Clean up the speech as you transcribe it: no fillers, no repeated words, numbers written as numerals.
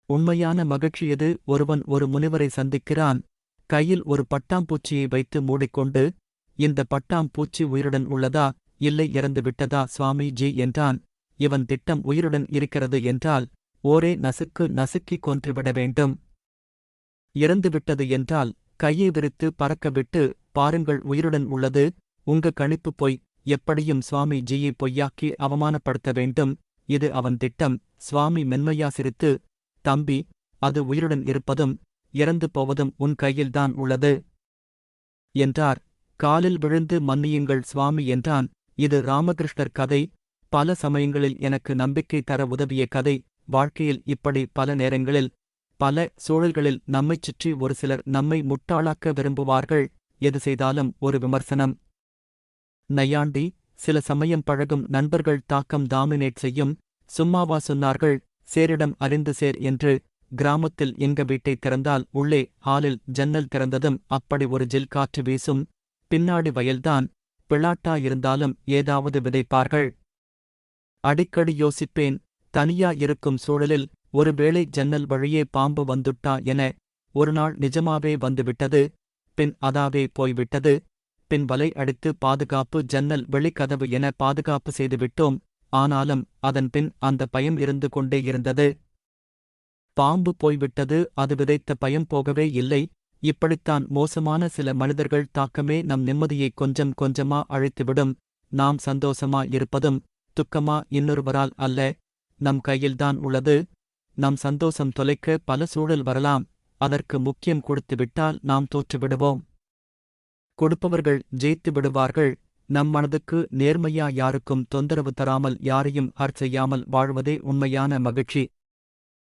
உண்மையான மகிழ்ச்சி எது? ஒருவன் ஒரு முனிவரை சந்திக்கிறான். கையில் ஒரு பட்டாம்பூச்சியை வைத்து மூடிக்கொண்டு, இந்த பட்டாம்பூச்சி உயிருடன் உள்ளதா, இல்லை இறந்து விட்டதா சுவாமி ஜி என்றான். இவன் திட்டம் உயிருடன் இருக்கிறது என்றால் ஓரே நசுக்கு நசுக்கிக் கொன்றுவிட வேண்டும். இறந்துவிட்டது என்றால் கையை விரித்து பறக்கவிட்டு, பாருங்கள் உயிருடன் உள்ளது, உங்க கணிப்பு பொய், எப்படியும் சுவாமி ஜியை பொய்யாக்கி அவமானப்படுத்த வேண்டும். இது அவன் திட்டம். சுவாமி மென்மையா சிரித்து, தம்பி, அது உயிருடன் இருப்பதும் இறந்து போவதும் உன் கையில்தான் உள்ளது என்றார். காலில் விழுந்து மன்னியுங்கள் சுவாமி என்றான். இது ராமகிருஷ்ணர் கதை. பல சமயங்களில் எனக்கு நம்பிக்கை தர உதவிய கதை. வாழ்க்கையில் இப்படி பல நேரங்களில், பல சூழல்களில் நம்மைச் சுற்றி ஒரு சிலர் நம்மை முட்டாளாக்க விரும்புவார்கள். எது செய்தாலும் ஒரு விமர்சனம், நையாண்டி. சில சமயம் பழகும் நண்பர்கள் தாக்கம் டாமினேட் செய்யும். சும்மாவா சொன்னார்கள், சேரிடம் அறிந்து சேர் என்று. கிராமத்தில் எங்க வீட்டை திறந்தால் உள்ளே ஹாலில் ஜன்னல் திறந்ததும் அப்படி ஒரு ஜில் காற்று வீசும். பின்னாடி வயல்தான். பிளாட்டாயிருந்தாலும் ஏதாவது விதைப்பார்கள். அடிக்கடி யோசிப்பேன், தனியா இருக்கும் சூழலில் ஒருவேளை ஜன்னல் வழியே பாம்பு வந்துட்டா என. ஒருநாள் நிஜமாவே வந்துவிட்டது. பின் அதாவே போய்விட்டது. பின் வலை அடித்து பாதுகாப்பு, ஜன்னல் வெளிக்கதவு என பாதுகாப்பு செய்துவிட்டோம். ஆனாலும் அதன் பின் அந்த பயம் இருந்து கொண்டே இருந்தது. பாம்பு போய்விட்டது, அது விதைத்த பயம் போகவே இல்லை. இப்படித்தான் மோசமான சில மனிதர்கள் தாக்கமே நம் நிம்மதியை கொஞ்சம் கொஞ்சமா அழித்துவிடும். நாம் சந்தோஷமா இருப்பதும் துக்கமா இன்னொருவரால் அல்ல, நம் கையில்தான் உள்ளது. நம் சந்தோஷம் தொலைக்க பல சூழல் வரலாம். அதற்கு முக்கியம் கொடுத்துவிட்டால் நாம் தோற்றுவிடுவோம். கொடுப்பவர்கள் ஜெயித்து விடுவார்கள். நம் மனதுக்கு நேர்மையா யாருக்கும் தொந்தரவு தராமல் யாரையும் ஹர்ட் செய்யாமல் வாழ்வதே உண்மையான மகிழ்ச்சி.